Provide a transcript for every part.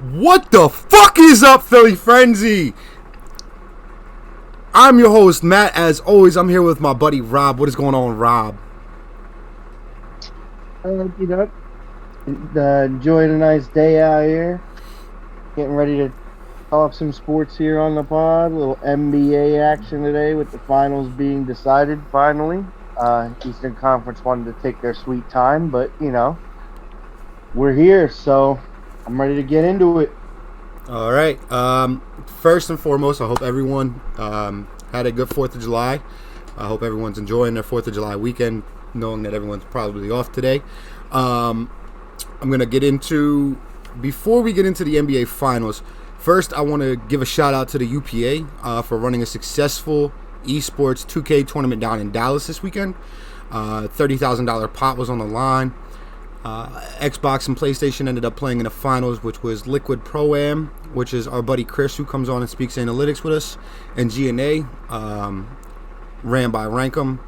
What the fuck is up, Philly Frenzy? I'm your host, Matt. As always, I'm here with my buddy Rob. What is going on, Rob? You know, enjoying a nice day out here. Getting ready to talk some sports here on the pod. A little NBA action today with the finals being decided finally. Eastern Conference wanted to take their sweet time, but we're here, so I'm ready to get into it. All right. First and foremost, I hope everyone had a good 4th of July. I hope everyone's enjoying their 4th of July weekend, knowing that everyone's probably off today. I'm going to get into, before we get into the NBA Finals, first I want to give a shout out to the UPA for running a successful esports 2K tournament down in Dallas this weekend. $30,000 pot was on the line. Xbox and PlayStation ended up playing in the finals, which was Liquid Pro-Am, which is our buddy Chris, who comes on and speaks analytics with us, and GNA, ran by Rankum.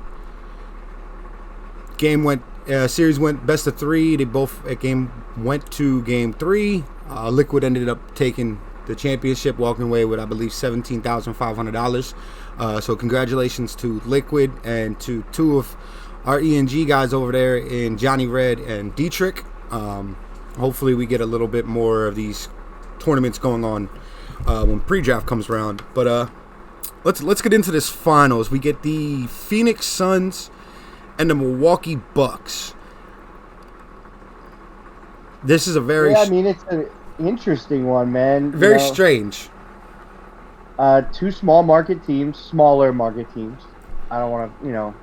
Series went best of 3. Game went to game 3. Liquid ended up taking the championship, walking away with, I believe, $17,500. So congratulations to Liquid and to two of our ENG guys over there in Johnny Red and Dietrich. Hopefully we get a little bit more of these tournaments going on when pre-draft comes around. But let's get into this finals. We get the Phoenix Suns and the Milwaukee Bucks. This is a very... it's an interesting one, man. Very strange. Two smaller market teams. I don't want to,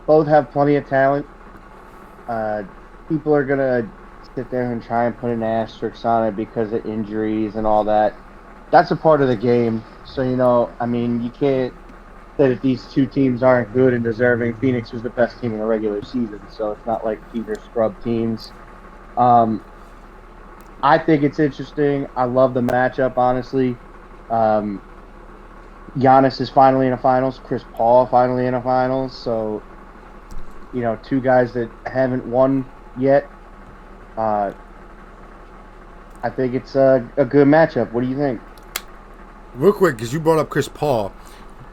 both have plenty of talent. People are going to sit there and try and put an asterisk on it because of injuries and all that. That's a part of the game. So, you can't say that these two teams aren't good and deserving. Phoenix was the best team in the regular season, so it's not like these are scrub teams. I think it's interesting. I love the matchup, honestly. Giannis is finally in the finals. Chris Paul finally in the finals. So, two guys that haven't won yet. I think it's a good matchup. What do you think? Real quick, because you brought up Chris Paul.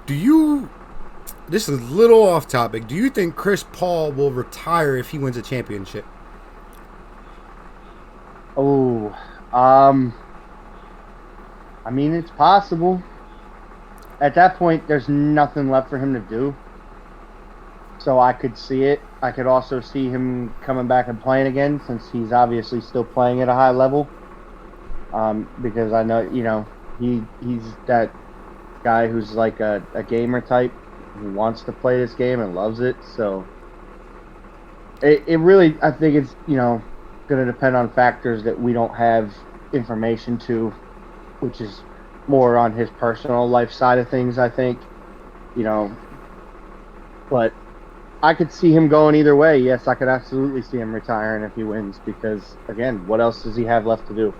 This is a little off topic. Do you think Chris Paul will retire if he wins a championship? Oh, it's possible. At that point, there's nothing left for him to do. So I could see it. I could also see him coming back and playing again, since he's obviously still playing at a high level. Because I know, he's that guy who's like a gamer type who wants to play this game and loves it. So it really, I think it's, going to depend on factors that we don't have information to, which is more on his personal life side of things, I think. But I could see him going either way. Yes, I could absolutely see him retiring if he wins, because, again, what else does he have left to do?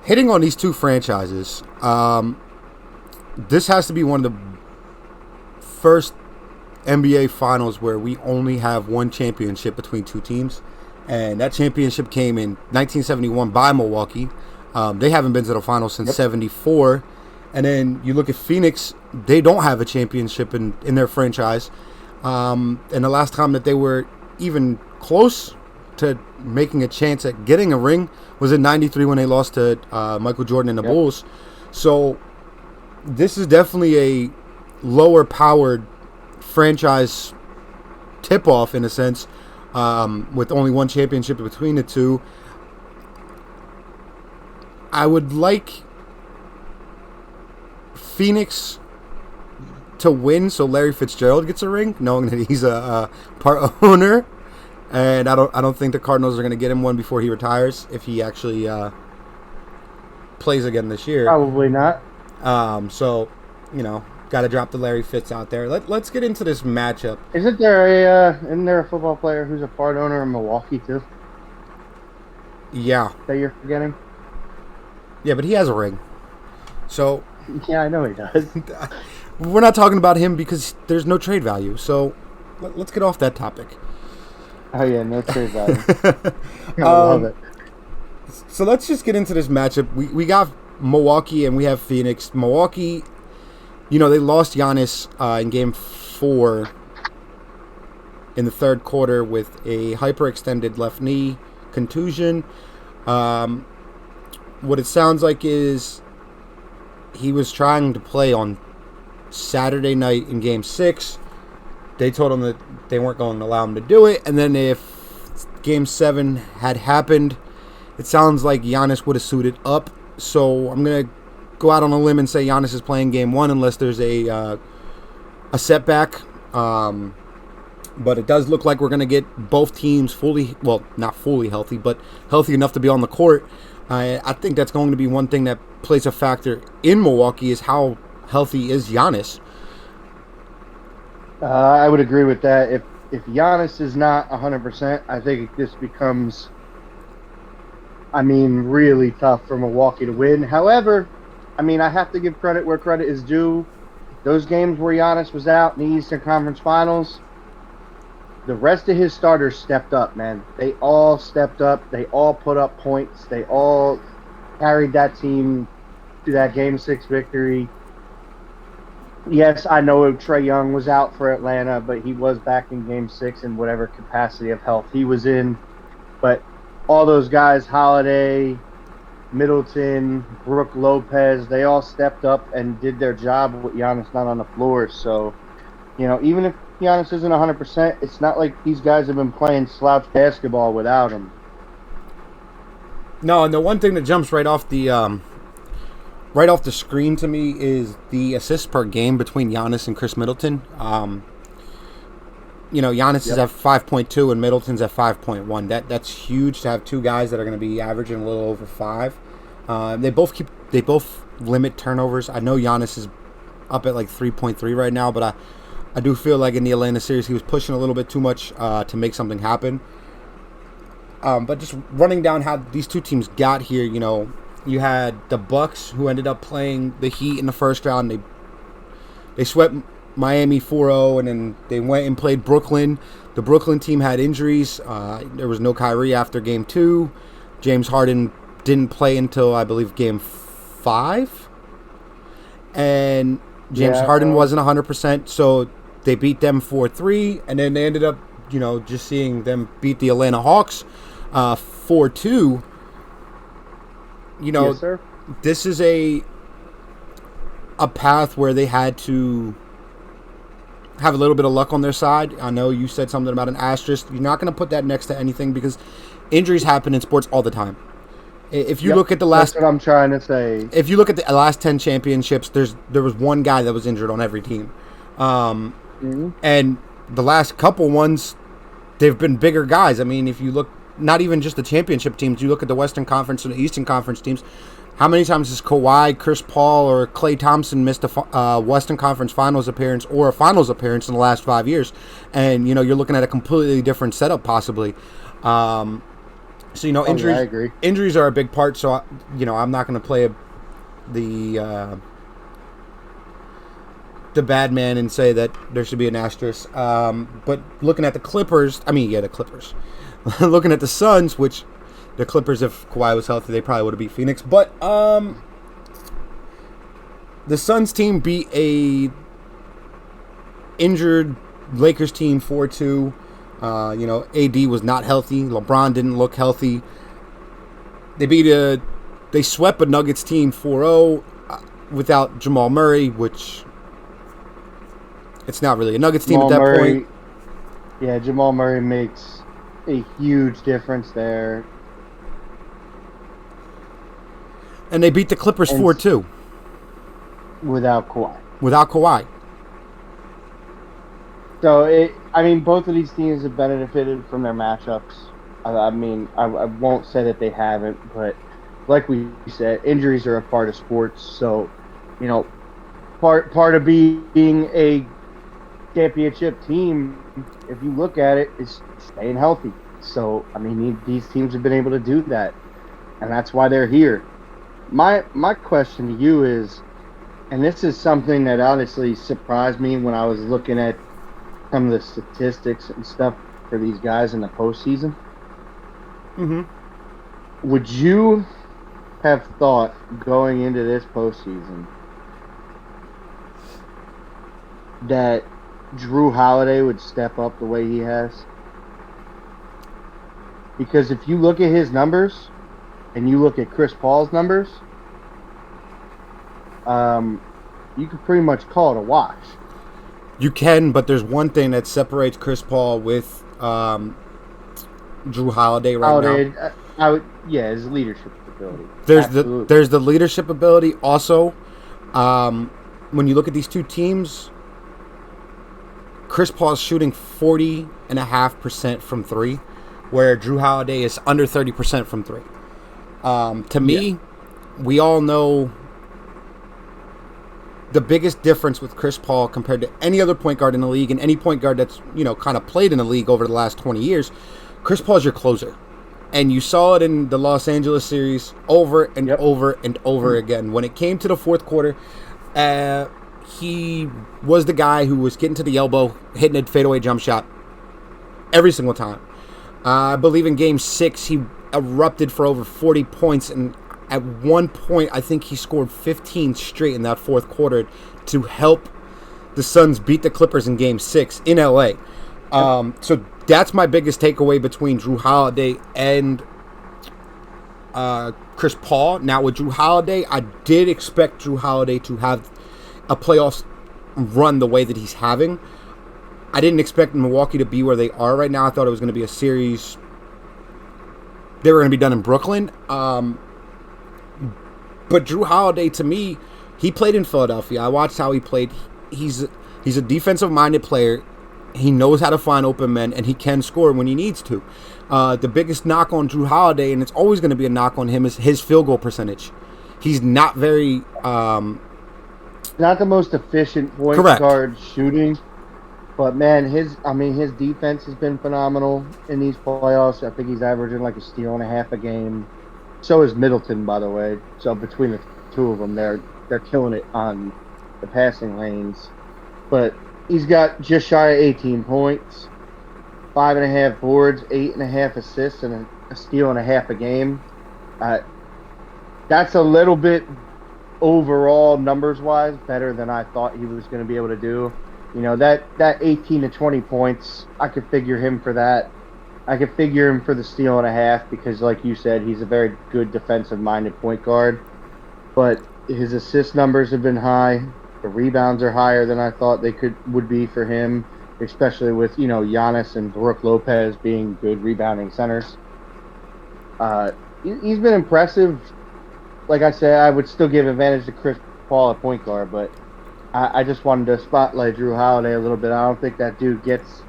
Hitting on these two franchises, this has to be one of the first NBA finals where we only have one championship between two teams, and that championship came in 1971 by Milwaukee. They haven't been to the finals since 74. And then you look at Phoenix, they don't have a championship in their franchise. And the last time that they were even close to making a chance at getting a ring was in 93 when they lost to Michael Jordan and the Bulls. So this is definitely a lower powered franchise tip-off in a sense, with only one championship between the two. I would like Phoenix to win so Larry Fitzgerald gets a ring, knowing that he's a part owner, and I don't think the Cardinals are going to get him one before he retires if he actually plays again this year. Probably not. So, got to drop the Larry Fitz out there. Let's get into this matchup. Isn't there a football player who's a part owner in Milwaukee too? Yeah. That you're forgetting? Yeah, but he has a ring. So yeah, I know he does. We're not talking about him because there's no trade value. So let's get off that topic. Oh yeah, no trade value. I love it. So let's just get into this matchup. We got Milwaukee and we have Phoenix. Milwaukee, they lost Giannis in Game 4 in the third quarter with a hyperextended left knee contusion. What it sounds like is he was trying to play on Saturday night in Game 6. They told him that they weren't going to allow him to do it. And then if Game 7 had happened, it sounds like Giannis would have suited up. So I'm going to go out on a limb and say Giannis is playing Game 1 unless there's a setback. But it does look like we're going to get both teams not fully healthy, but healthy enough to be on the court. I think that's going to be one thing that plays a factor in Milwaukee is how healthy is Giannis. I would agree with that. If Giannis is not 100%, I think this becomes, really tough for Milwaukee to win. However, I have to give credit where credit is due. Those games where Giannis was out in the Eastern Conference Finals, the rest of his starters stepped up, man. They all stepped up. They all put up points. They all carried that team to that Game 6 victory. Yes, I know Trae Young was out for Atlanta, but he was back in Game 6 in whatever capacity of health he was in. But all those guys, Holiday, Middleton, Brook Lopez, they all stepped up and did their job with Giannis not on the floor. So, even if Giannis isn't 100%, it's not like these guys have been playing slouch basketball without him. No, and the one thing that jumps right off the screen to me is the assists per game between Giannis and Chris Middleton. Giannis is at 5.2 and Middleton's at 5.1. That's huge to have two guys that are going to be averaging a little over 5. They both limit turnovers. I know Giannis is up at like 3.3 right now, but I do feel like in the Atlanta series he was pushing a little bit too much to make something happen. But just running down how these two teams got here, you had the Bucks who ended up playing the Heat in the first round. They swept Miami 4-0, and then they went and played Brooklyn. The Brooklyn team had injuries. There was no Kyrie after Game 2. James Harden didn't play until, I believe, Game 5. And James Harden wasn't 100%, so they beat them 4-3. And then they ended up, just seeing them beat the Atlanta Hawks 4-2. Yes, sir. This is a path where they had to have a little bit of luck on their side. I know you said something about an asterisk. You're not going to put that next to anything because injuries happen in sports all the time. If you look at the last, that's what I'm trying to say. If you look at the last 10 championships, there was one guy that was injured on every team, and the last couple ones, they've been bigger guys. If you look, not even just the championship teams, you look at the Western Conference and the Eastern Conference teams. How many times has Kawhi, Chris Paul, or Klay Thompson missed a Western Conference Finals appearance or a Finals appearance in the last 5 years? And you're looking at a completely different setup, possibly. Injuries. I agree. Injuries are a big part. So I'm not going to play the bad man and say that there should be an asterisk. But looking at the Clippers, the Clippers. Looking at the Suns, which the Clippers, if Kawhi was healthy, they probably would have beat Phoenix. But the Suns team beat a injured Lakers team 4-2. AD was not healthy. LeBron didn't look healthy. They swept a Nuggets team 4-0 without Jamal Murray, which it's not really a Nuggets team at that point. Yeah, Jamal Murray makes a huge difference there. And they beat the Clippers 4-2. Without Kawhi. So, both of these teams have benefited from their matchups. I won't say that they haven't, but like we said, injuries are a part of sports. So, part of being a championship team, if you look at it, is staying healthy. So, these teams have been able to do that, and that's why they're here. My question to you is, and this is something that honestly surprised me when I was looking at some of the statistics and stuff for these guys in the postseason. Would you have thought going into this postseason that Drew Holiday would step up the way he has? Because if you look at his numbers and you look at Chris Paul's numbers, you could pretty much call it a wash. You can, but there's one thing that separates Chris Paul with Drew Holiday now. His leadership ability. There's the leadership ability. Also, when you look at these two teams, Chris Paul is shooting 40.5% from three, where Drew Holiday is under 30% from three. To me, we all know the biggest difference with Chris Paul compared to any other point guard in the league and any point guard that's, kind of played in the league over the last 20 years, Chris Paul is your closer. And you saw it in the Los Angeles series over and over and over again. When it came to the fourth quarter, he was the guy who was getting to the elbow, hitting a fadeaway jump shot every single time. I believe in Game 6, he erupted for over 40 points, and at one point, I think he scored 15 straight in that fourth quarter to help the Suns beat the Clippers in Game 6 in LA. So that's my biggest takeaway between Drew Holiday and Chris Paul. Now, with Drew Holiday, I did expect Drew Holiday to have a playoffs run the way that he's having. I didn't expect Milwaukee to be where they are right now. I thought it was going to be a series. They were going to be done in Brooklyn. But Drew Holiday, to me, he played in Philadelphia. I watched how he played. He's a defensive-minded player. He knows how to find open men, and he can score when he needs to. The biggest knock on Drew Holiday, and it's always going to be a knock on him, is his field goal percentage. He's not very... not the most efficient point guard shooting. But, man, his defense has been phenomenal in these playoffs. I think he's averaging like a steal and a half a game. So is Middleton, by the way. So between the two of them, they're killing it on the passing lanes. But he's got just shy of 18 points, 5.5 boards, 8.5 assists, and a steal and a half a game. That's a little bit overall, numbers-wise, better than I thought he was going to be able to do. That 18 to 20 points, I could figure him for that. I could figure him for the steal and a half because, like you said, he's a very good defensive-minded point guard. But his assist numbers have been high. The rebounds are higher than I thought they would be for him, especially with, Giannis and Brook Lopez being good rebounding centers. He's been impressive. Like I said, I would still give advantage to Chris Paul at point guard, but I just wanted to spotlight Drew Holiday a little bit. I don't think that dude gets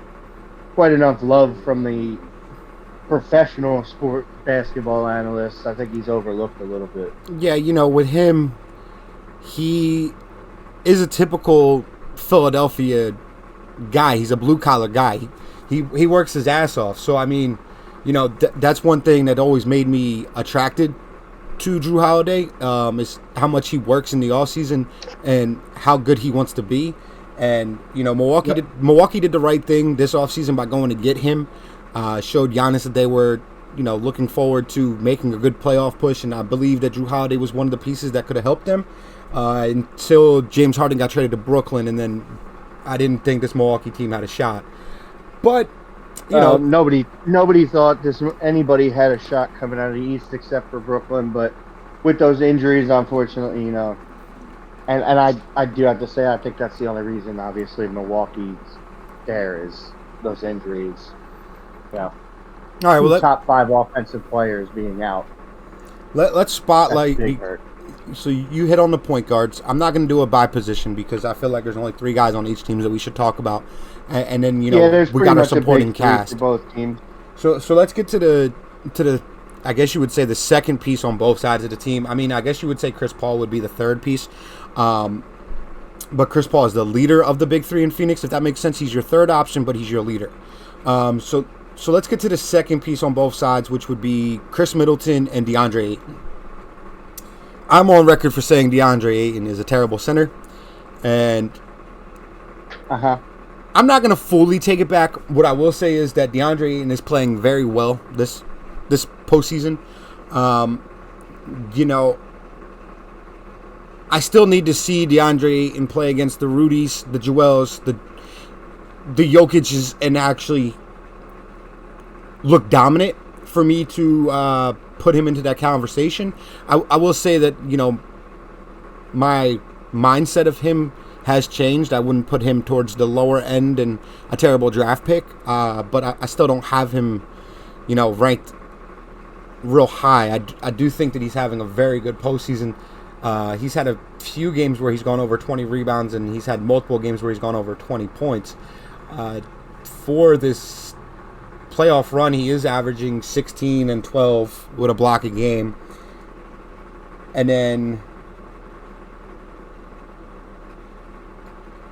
quite enough love from the professional sport basketball analysts. I think he's overlooked a little bit. Yeah, with him, he is a typical Philadelphia guy. He's a blue-collar guy. He works his ass off. So, that's one thing that always made me attracted to Drew Holiday, is how much he works in the offseason and how good he wants to be. And, Milwaukee did the right thing this offseason by going to get him. Showed Giannis that they were, looking forward to making a good playoff push. And I believe that Drew Holiday was one of the pieces that could have helped them until James Harden got traded to Brooklyn. And then I didn't think this Milwaukee team had a shot. But, nobody thought anybody had a shot coming out of the East except for Brooklyn. But with those injuries, unfortunately, And I do have to say, I think that's the only reason, obviously, Milwaukee's there is those injuries. Yeah. All right. Top 5 offensive players being out. Let's spotlight. So you hit on the point guards. I'm not going to do it by position because I feel like there's only 3 guys on each team that we should talk about, and then we got our supporting cast for both teams. So let's get to the. I guess you would say the second piece on both sides of the team. I guess you would say Chris Paul would be the third piece. But Chris Paul is the leader of the big 3 in Phoenix, if that makes sense. He's your third option, but he's your leader. So let's get to the second piece on both sides, which would be Chris Middleton and DeAndre Ayton. I'm on record for saying DeAndre Ayton is a terrible center. And I'm not going to fully take it back. What I will say is that DeAndre Ayton is playing very well this postseason. You know, I still need to see DeAndre Ayton play against the Rudys, the Joels, the Jokic's, and actually look dominant for me to put him into that conversation. I will say that, you know, my mindset of him has changed. I wouldn't put him towards the lower end and a terrible draft pick, but I still don't have him, you know, ranked real high. I do think that he's having a very good postseason. He's had a few games where he's gone over 20 rebounds, and he's had multiple games where he's gone over 20 points. For this playoff run, he is averaging 16 and 12 with a block a game. And then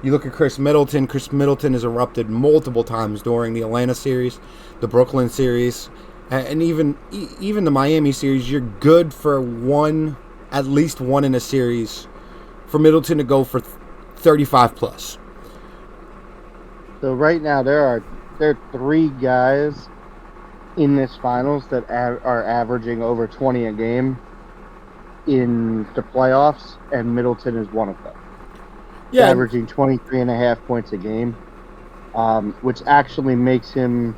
you look at Chris Middleton. Chris Middleton has erupted multiple times during the Atlanta series, the Brooklyn series, and even the Miami series. You're good for at least one in a series for Middleton to go for 35 plus. So right now there are 3 guys in this finals that are averaging over 20 a game in the playoffs, and Middleton is one of them. Yeah, averaging 23.5 points a game, which actually makes him,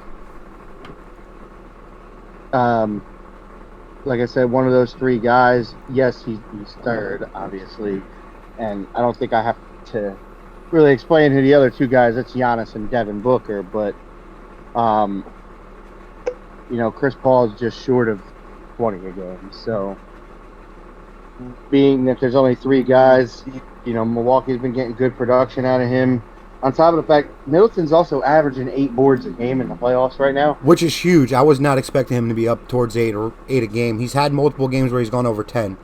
like I said, one of those 3 guys. Yes, he's third, obviously, and I don't think I have to really explain who the other 2 guys. It's Giannis and Devin Booker, but you know, Chris Paul is just short of 20 a game. So, being that there's only 3 guys, you know, Milwaukee's been getting good production out of him. On top of the fact, Middleton's also averaging 8 boards a game in the playoffs right now, which is huge. I was not expecting him to be up towards 8 a game. He's had multiple games where he's gone over 10.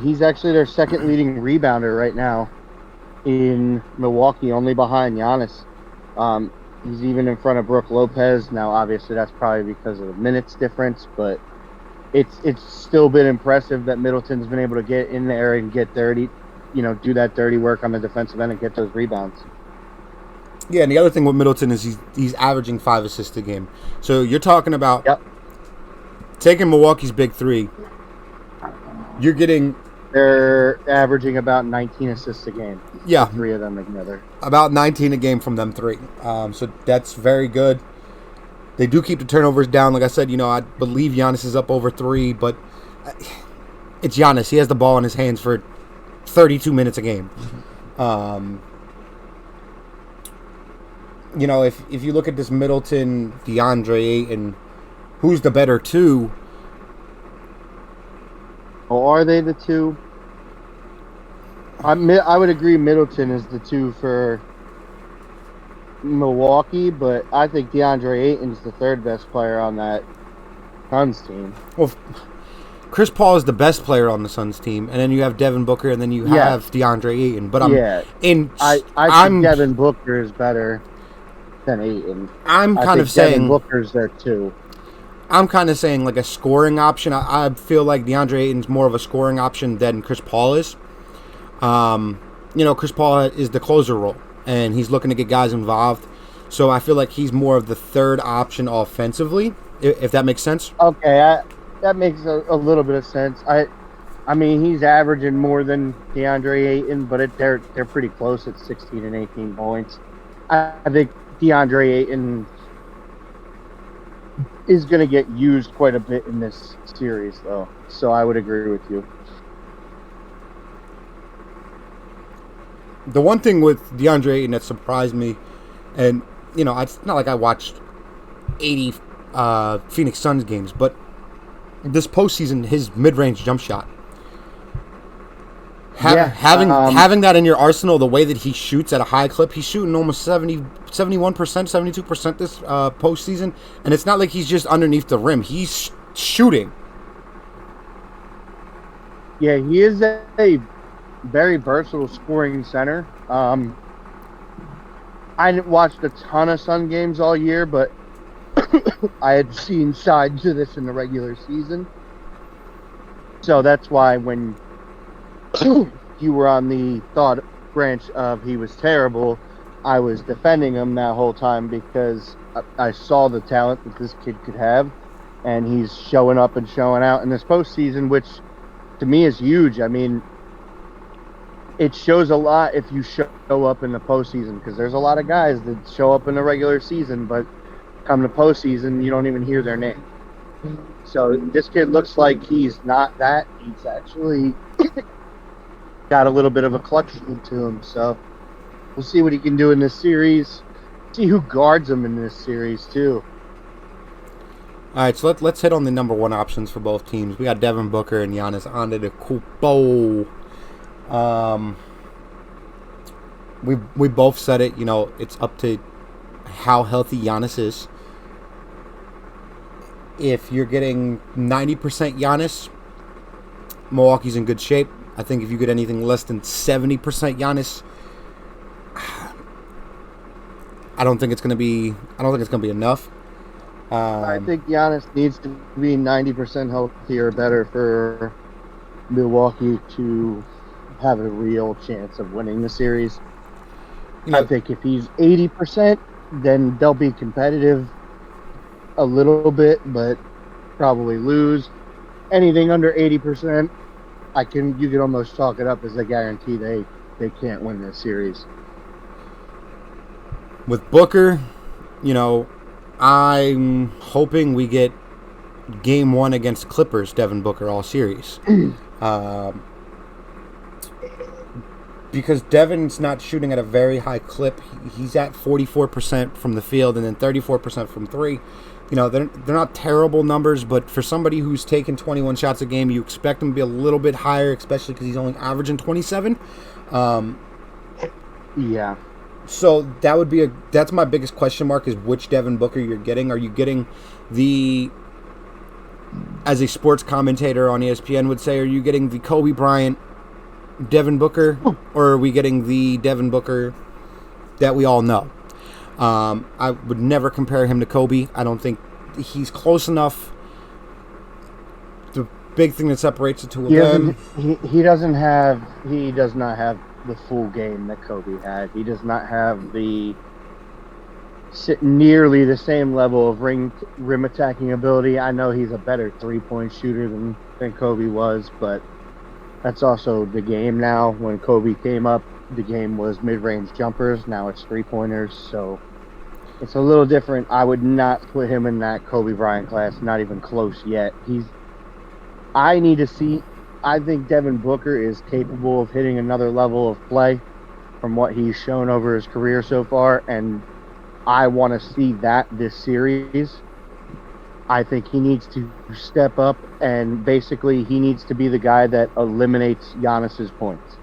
He's actually their second leading rebounder right now in Milwaukee, only behind Giannis. He's even in front of Brook Lopez. Now, obviously, that's probably because of the minutes difference, but it's still been impressive that Middleton's been able to get in there and get dirty, you know, do that dirty work on the defensive end and get those rebounds. Yeah, and the other thing with Middleton is he's averaging 5 assists a game. So you're talking about taking Milwaukee's big 3. You're getting... They're averaging about 19 assists a game. Yeah. 3 of them together. About 19 a game from them 3. So that's very good. They do keep the turnovers down. Like I said, you know, I believe Giannis is up over 3, but it's Giannis. He has the ball in his hands for 32 minutes a game. You know, if you look at this Middleton, DeAndre Ayton, who's the better 2? Or are they the 2? I would agree Middleton is the 2 for Milwaukee, but I think DeAndre Ayton's the 3rd best player on that Suns team. Well, Chris Paul is the best player on the Suns team, and then you have Devin Booker, and then you have DeAndre Ayton. But I think Devin Booker is better than Ayton. I'm kind of saying Devin Booker's there too. I'm kind of saying like a scoring option. I feel like DeAndre Ayton's more of a scoring option than Chris Paul is. You know, Chris Paul is the closer role, and he's looking to get guys involved. So I feel like he's more of the 3rd option offensively, if that makes sense. Okay, that makes a little bit of sense. I mean, he's averaging more than DeAndre Ayton, but they're pretty close at 16 and 18 points. I think DeAndre Ayton is going to get used quite a bit in this series, though. So I would agree with you. The one thing with DeAndre Ayton that surprised me, and, you know, it's not like I watched 80 Phoenix Suns games, but this postseason, his mid-range jump shot. Having that in your arsenal, the way that he shoots at a high clip, he's shooting almost 71%, 72% this postseason, and it's not like he's just underneath the rim. He's shooting. Yeah, he is a very versatile scoring center. I didn't watch a ton of Sun games all year, but I had seen sides of this in the regular season. So that's why when you were on the thought branch of he was terrible, I was defending him that whole time because I saw the talent that this kid could have. and he's showing up and showing out in this postseason, which to me is huge. I mean, it shows a lot if you show up in the postseason, because there's a lot of guys that show up in the regular season, but come to postseason, you don't even hear their name. So this kid looks like he's not that. He's actually got a little bit of a clutch to him. So we'll see what he can do in this series. See who guards him in this series, too. All right, so let's hit on the number one options for both teams. We got Devin Booker and Giannis Antetokounmpo. We both said it. You know, it's up to how healthy Giannis is. If you're getting 90% Giannis, Milwaukee's in good shape. I think if you get anything less than 70% Giannis, I don't think it's going to be enough. I think Giannis needs to be 90% healthy or better for Milwaukee to have a real chance of winning the series. You know, I think if he's 80%, then they'll be competitive a little bit, but probably lose. Anything under 80%, you can almost chalk it up as a guarantee they can't win this series. with Booker, you know, I'm hoping we get game one against Clippers, Devin Booker, all series. Because Devin's not shooting at a very high clip. He's at 44% from the field and then 34% from three. You know, they're not terrible numbers, but for somebody who's taken 21 shots a game, you expect him to be a little bit higher, especially because he's only averaging 27. Yeah. So that's my biggest question mark, is which Devin Booker you're getting. Are you getting as a sports commentator on ESPN would say, are you getting the Kobe Bryant Devin Booker, or are we getting the Devin Booker that we all know? I would never compare him to Kobe. I don't think he's close enough. The big thing that separates the two of them. He does not have the full game that Kobe had. He does not have nearly the same level of rim attacking ability. I know he's a better 3-point shooter than Kobe was, but that's also the game now. When Kobe came up, the game was mid-range jumpers. Now it's 3-pointers, so it's a little different. I would not put him in that Kobe Bryant class, not even close yet. I think Devin Booker is capable of hitting another level of play from what he's shown over his career so far, and I want to see that this series. I think he needs to step up, and basically he needs to be the guy that eliminates Giannis's points.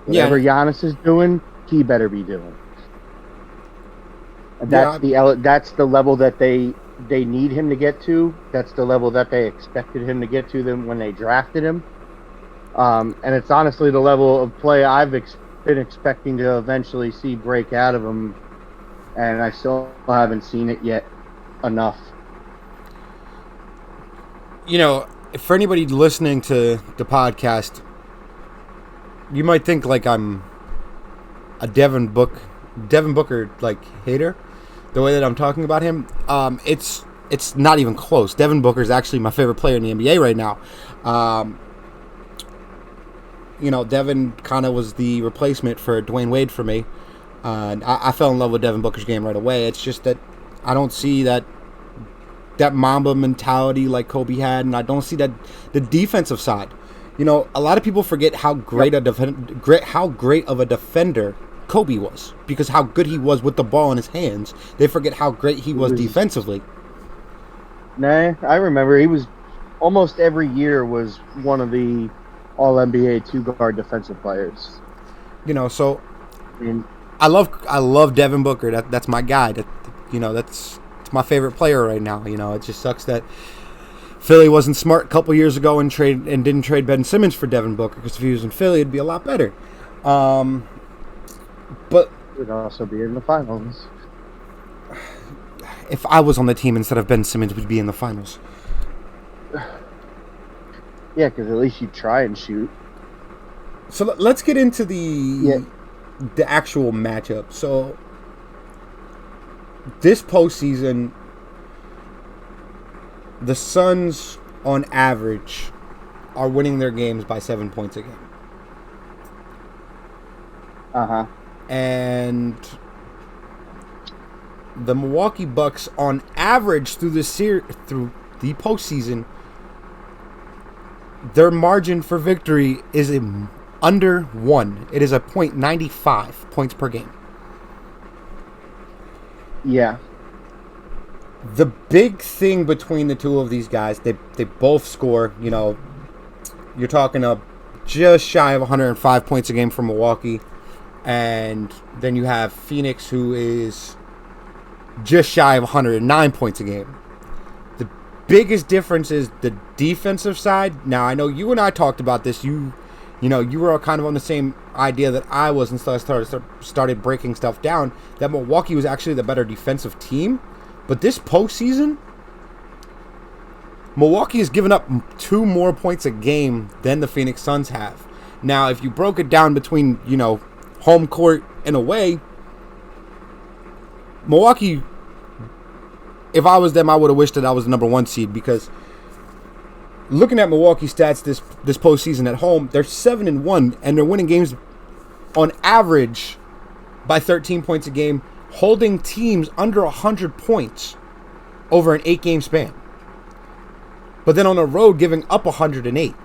Whatever Giannis is doing, he better be doing. And that's the level that they need him to get to. That's the level that they expected him to get to them when they drafted him. And it's honestly the level of play I've been expecting to eventually see break out of him, and I still haven't seen it yet enough. You know, for anybody listening to the podcast, you might think like I'm a Devin Booker like hater, the way that I'm talking about him. It's not even close. Devin Booker is actually my favorite player in the NBA right now. You know, Devin kind of was the replacement for Dwayne Wade for me. And I fell in love with Devin Booker's game right away. It's just that I don't see that Mamba mentality like Kobe had, and I don't see the defensive side. You know, a lot of people forget how great of a defender Kobe was, because how good he was with the ball in his hands. They forget how great he was defensively. Nah, I remember he was almost every year was one of the All-NBA 2-guard defensive players. You know, so I love Devin Booker. That's my guy. That's my favorite player right now. You know, it just sucks that Philly wasn't smart a couple years ago and didn't trade Ben Simmons for Devin Booker, because if he was in Philly, it'd be a lot better. But would also be in the finals. If I was on the team instead of Ben Simmons, we'd be in the finals. Yeah, because at least you try and shoot. So let's get into the actual matchup. So this postseason, the Suns, on average, are winning their games by 7 points a game. Uh-huh. And the Milwaukee Bucks, on average, through the postseason, their margin for victory is under 1. It is a .95 points per game. Yeah. The big thing between the two of these guys, they both score, you're talking just shy of 105 points a game for Milwaukee. And then you have Phoenix, who is just shy of 109 points a game. The biggest difference is the defensive side. Now, I know you and I talked about this. You were kind of on the same idea that I was, and so I started breaking stuff down, that Milwaukee was actually the better defensive team. But this postseason, Milwaukee has given up 2 more points a game than the Phoenix Suns have. Now, if you broke it down between, home court and away, Milwaukee, if I was them, I would have wished that I was the number 1 seed, because looking at Milwaukee's stats this postseason at home, they're 7-1, and they're winning games on average by 13 points a game, holding teams under 100 points over an 8-game span. But then on the road, giving up 108.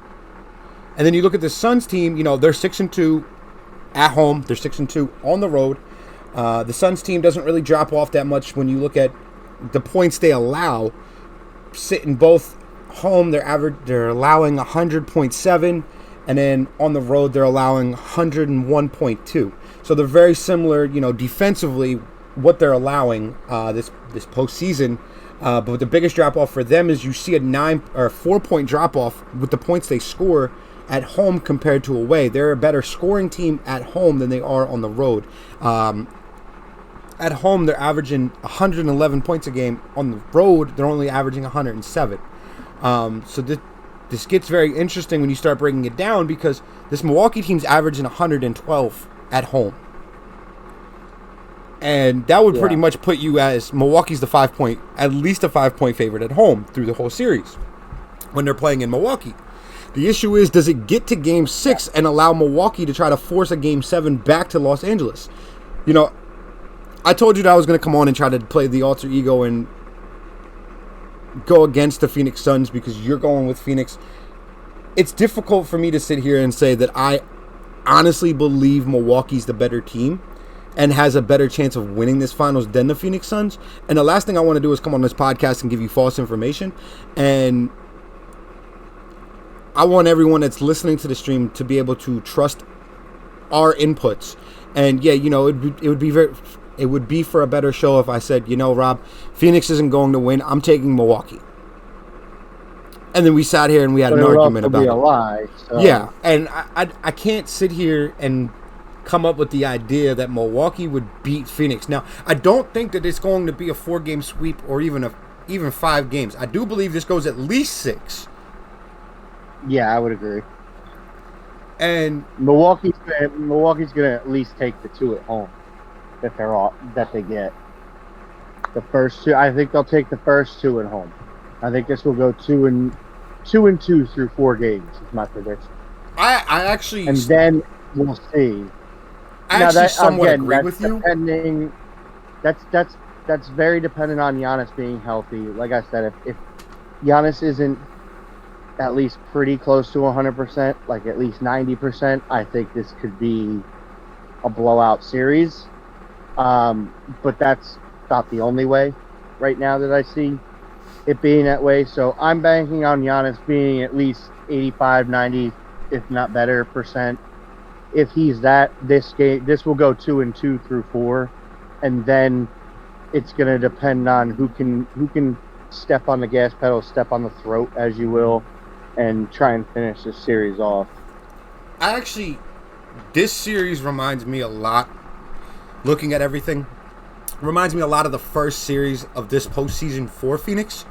And then you look at the Suns team, they're 6-2 at home. They're 6-2 on the road. The Suns team doesn't really drop off that much when you look at the points they allow. Sitting both home, they're allowing 100.7, and then on the road they're allowing 101.2. So they're very similar, defensively, what they're allowing this postseason. But the biggest drop off for them is you see a 9 or 4 point drop off with the points they score at home compared to away. They're a better scoring team at home than they are on the road. At home, they're averaging 111 points a game. On the road, they're only averaging 107. So this gets very interesting when you start breaking it down, because this Milwaukee team's averaging 112 at home. And that would pretty much put you as Milwaukee's at least a 5-point favorite at home through the whole series when they're playing in Milwaukee. The issue is, does it get to Game 6 and allow Milwaukee to try to force a Game 7 back to Los Angeles? I told you that I was going to come on and try to play the alter ego and go against the Phoenix Suns because you're going with Phoenix. It's difficult for me to sit here and say that I honestly believe Milwaukee's the better team and has a better chance of winning this finals than the Phoenix Suns. And the last thing I want to do is come on this podcast and give you false information. And I want everyone that's listening to the stream to be able to trust our inputs. And yeah, it would be for a better show if I said, Rob, Phoenix isn't going to win. I'm taking Milwaukee. And then we sat here and we had an argument about it. Lie, so. Yeah, and I can't sit here and come up with the idea that Milwaukee would beat Phoenix. Now, I don't think that it's going to be a 4-game sweep or even 5 games. I do believe this goes at least 6. Yeah, I would agree. And Milwaukee's gonna at least take the 2 at home that they get. The first 2, I think they'll take the first 2 at home. I think this will go 2-2 through 4 games. Is my prediction. I actually, and then we'll see. I actually somewhat agree with you. That's very dependent on Giannis being healthy. Like I said, if Giannis isn't at least pretty close to 100%, like at least 90%, I think this could be a blowout series. But that's not the only way right now that I see it being that way. So I'm banking on Giannis being at least 85, 90, if not better percent. If he's this will go 2-2 through 4, and then it's going to depend on who can step on the gas pedal, step on the throat, as you will, and try and finish this series off. This series reminds me a lot, looking at everything, reminds me a lot of the first series of this postseason for Phoenix.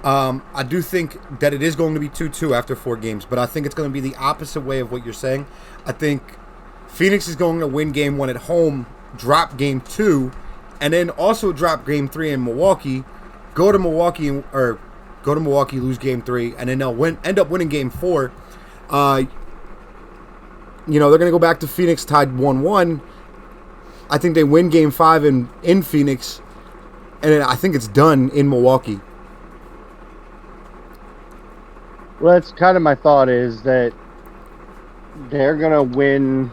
I do think that it is going to be 2-2 after 4 games, but I think it's going to be the opposite way of what you're saying. I think Phoenix is going to win Game 1 at home, drop Game 2, and then also drop Game 3 in Milwaukee, go to Milwaukee, or go to Milwaukee, lose Game 3, and then they'll end up winning Game 4. They're going to go back to Phoenix tied 1-1. I think they win Game 5 in Phoenix, and then I think it's done in Milwaukee. Well, that's kind of my thought, is that they're going to win.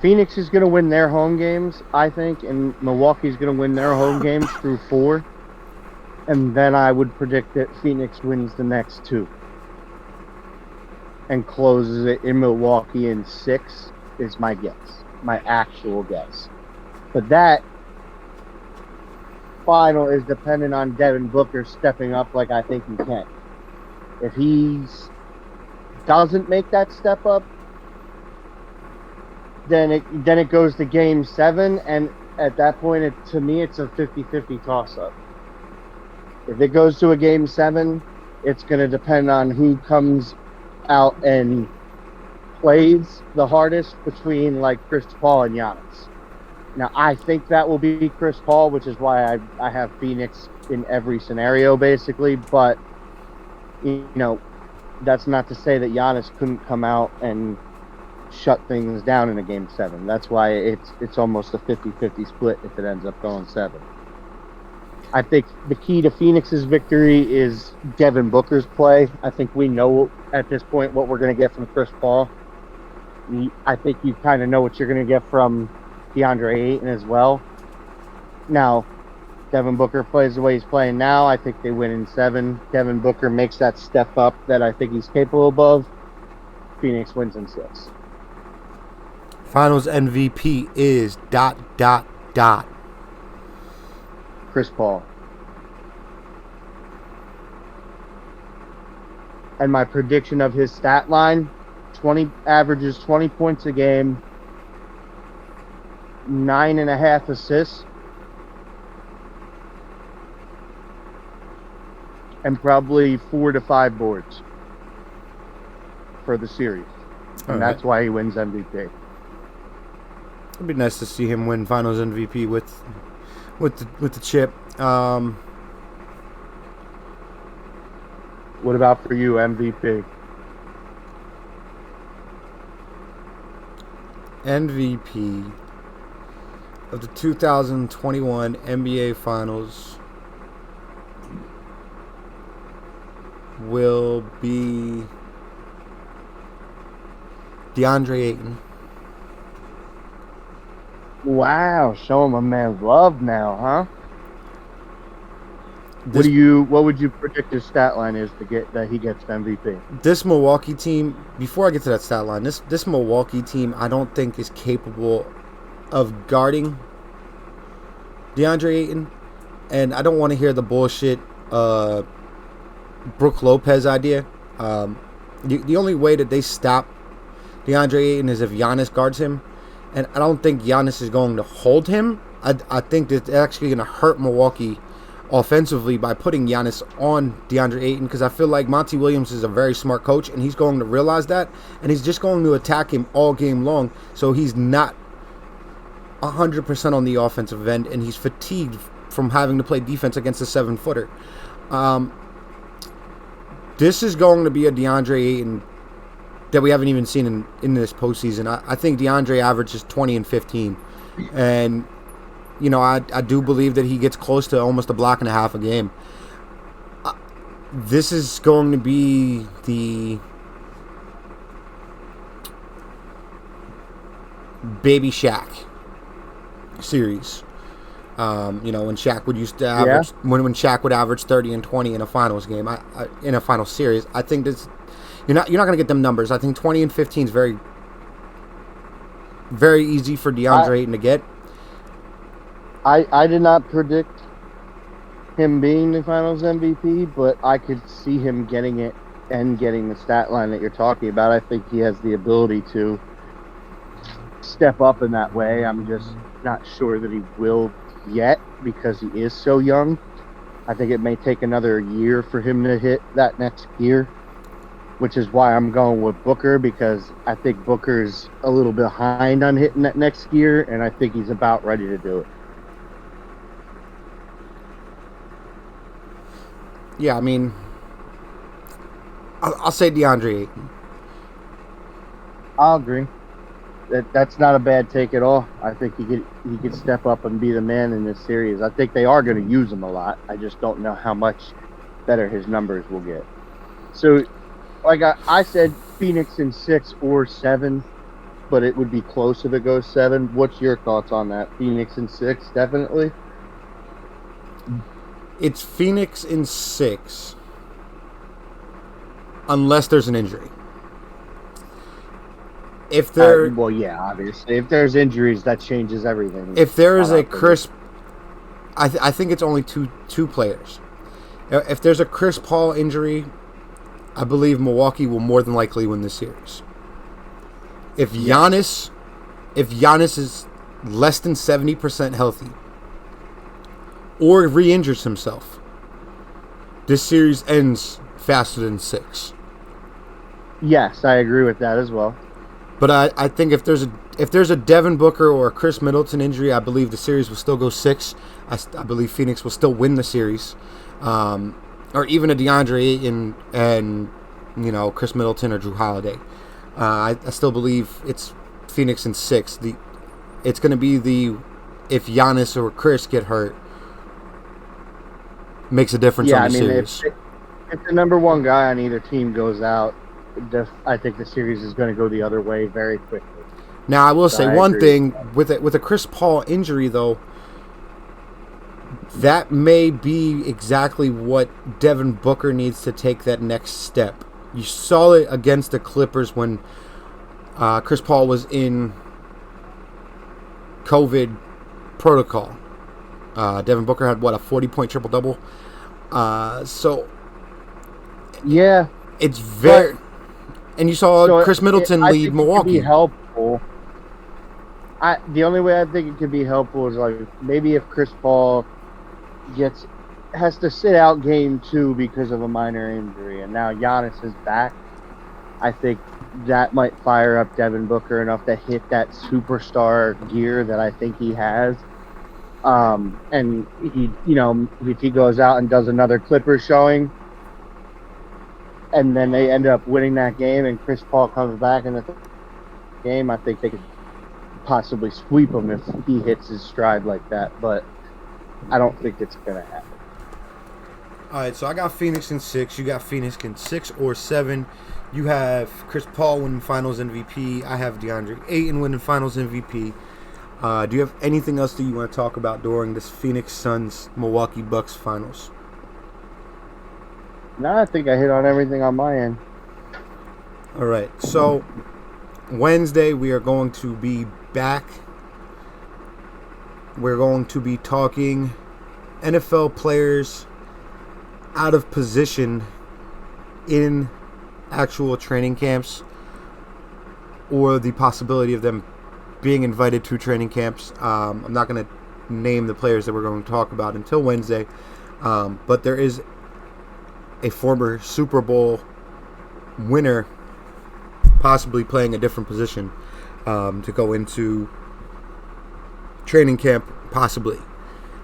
Phoenix is going to win their home games, I think, and Milwaukee's going to win their home games through 4. And then I would predict that Phoenix wins the next 2 and closes it in Milwaukee in 6 is my guess, my actual guess. But that final is dependent on Devin Booker stepping up like I think he can. If he doesn't make that step up, then it goes to Game 7, and at that point, to me, it's a 50-50 toss-up. If it goes to a Game 7, it's going to depend on who comes out and plays the hardest between, like, Chris Paul and Giannis. Now, I think that will be Chris Paul, which is why I have Phoenix in every scenario, basically. But, that's not to say that Giannis couldn't come out and shut things down in a Game 7. That's why it's almost a 50-50 split if it ends up going 7. I think the key to Phoenix's victory is Devin Booker's play. I think we know at this point what we're going to get from Chris Paul. I think you kind of know what you're going to get from DeAndre Ayton as well. Now, Devin Booker plays the way he's playing now. I think they win in 7. Devin Booker makes that step up that I think he's capable of. Phoenix wins in 6. Finals MVP is ... Chris Paul. And my prediction of his stat line, averages 20 points a game, 9.5 assists, and probably 4 to 5 boards for the series. And that's why he wins MVP. It'd be nice to see him win Finals MVP with the chip. What about for you, MVP? MVP of the 2021 NBA Finals will be DeAndre Ayton. Wow, showing my man love now, huh? What would you predict his stat line is to get that he gets MVP? This Milwaukee team, before I get to that stat line, this Milwaukee team I don't think is capable of guarding DeAndre Ayton, and I don't want to hear the bullshit Brook Lopez idea. The only way that they stop DeAndre Ayton is if Giannis guards him. And I don't think Giannis is going to hold him. I think that it's actually going to hurt Milwaukee offensively by putting Giannis on DeAndre Ayton, because I feel like Monty Williams is a very smart coach, and he's going to realize that, and he's just going to attack him all game long, so he's not 100% on the offensive end, and he's fatigued from having to play defense against a 7-footer. This is going to be a DeAndre Ayton that we haven't even seen in this postseason. I think DeAndre averages 20 and 15. And, I do believe that he gets close to almost a block and a half a game. This is going to be the Baby Shaq series. When Shaq would used to average, when Shaq would average 30 and 20 in a finals game, in a final series, I think this. You're not going to get them numbers. I think 20 and 15 is very, very easy for DeAndre Ayton to get. I did not predict him being the Finals MVP, but I could see him getting it and getting the stat line that you're talking about. I think he has the ability to step up in that way. I'm just not sure that he will yet because he is so young. I think it may take another year for him to hit that next gear, which is why I'm going with Booker, because I think Booker's a little behind on hitting that next gear, and I think he's about ready to do it. Yeah, I mean, I'll say DeAndre Ayton. I'll agree. That's not a bad take at all. I think he could step up and be the man in this series. I think they are going to use him a lot. I just don't know how much better his numbers will get. So, like I said, Phoenix in 6 or 7, but it would be close if it goes 7. What's your thoughts on that? Phoenix in 6, definitely? It's Phoenix in 6, unless there's an injury. If there, well, yeah, obviously. If there's injuries, that changes everything. If there is a Chris, I think it's only two players. If there's a Chris Paul injury, I believe Milwaukee will more than likely win the series. If Giannis is less than 70% healthy or re-injures himself, this series ends faster than 6. Yes, I agree with that as well. But I think if there's a Devin Booker or a Chris Middleton injury, I believe the series will still go 6. I believe Phoenix will still win the series, or even a DeAndre Ayton and Chris Middleton or Jrue Holiday. I still believe it's Phoenix in 6. It's going to be if Giannis or Chris get hurt, makes a difference on the series. If the number one guy on either team goes out, I think the series is going to go the other way very quickly. Now, I will say one thing with a Chris Paul injury, though. That may be exactly what Devin Booker needs to take that next step. You saw it against the Clippers when Chris Paul was in COVID protocol. Devin Booker had, a 40-point triple-double? Yeah. It's very... And you saw Chris Middleton lead Milwaukee. It could be helpful. The only way I think it could be helpful is maybe if Chris Paul has to sit out game 2 because of a minor injury, and now Giannis is back. I think that might fire up Devin Booker enough to hit that superstar gear that I think he has. And he, if he goes out and does another Clippers showing, and then they end up winning that game, and Chris Paul comes back in the game, I think they could possibly sweep him if he hits his stride like that. But I don't think it's going to happen. All right, so I got Phoenix in 6. You got Phoenix in 6 or 7. You have Chris Paul winning Finals MVP. I have DeAndre Ayton winning Finals MVP. Do you have anything else that you want to talk about during this Phoenix Suns Milwaukee Bucks Finals? No, I think I hit on everything on my end. All right, so Wednesday we are going to be back. We're going to be talking NFL players out of position in actual training camps, or the possibility of them being invited to training camps. I'm not going to name the players that we're going to talk about until Wednesday, but there is a former Super Bowl winner possibly playing a different position to go into training camp, possibly.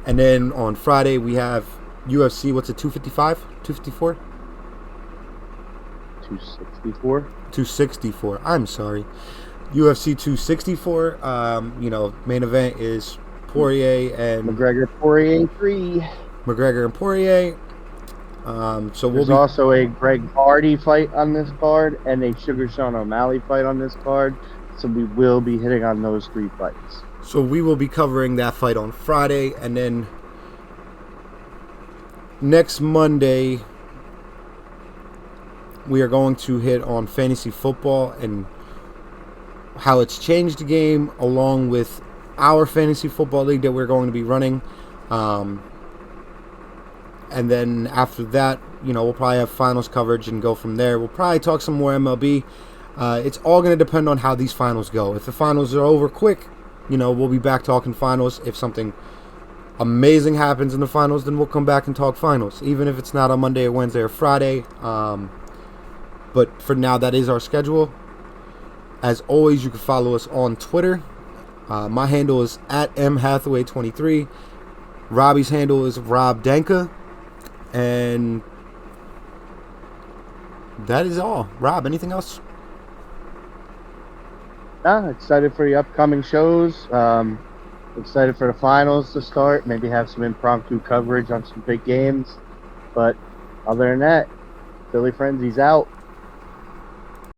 And then on Friday we have UFC, what's it, 255? 254? 264? 264. I'm sorry. UFC 264. Main event is Poirier and Poirier 3. McGregor and Poirier. There's also a Greg Hardy fight on this card and a Sugar Sean O'Malley fight on this card. So we will be hitting on those 3 fights. So we will be covering that fight on Friday, and then next Monday we are going to hit on fantasy football and how it's changed the game, along with our fantasy football league that we're going to be running. And then after that, we'll probably have finals coverage and go from there. We'll probably talk some more MLB. It's all going to depend on how these finals go. If the finals are over quick, we'll be back talking finals. If something amazing happens in the finals, then we'll come back and talk finals, even if it's not on Monday or Wednesday or Friday. But for now, that is our schedule. As always, you can follow us on Twitter. My handle is @mhathaway23. Robbie's handle is Rob Danka. And That is all. Rob, anything else? Excited for the upcoming shows. Excited for the finals to start. Maybe have some impromptu coverage on some big games. But other than that, Philly Frenzy's out.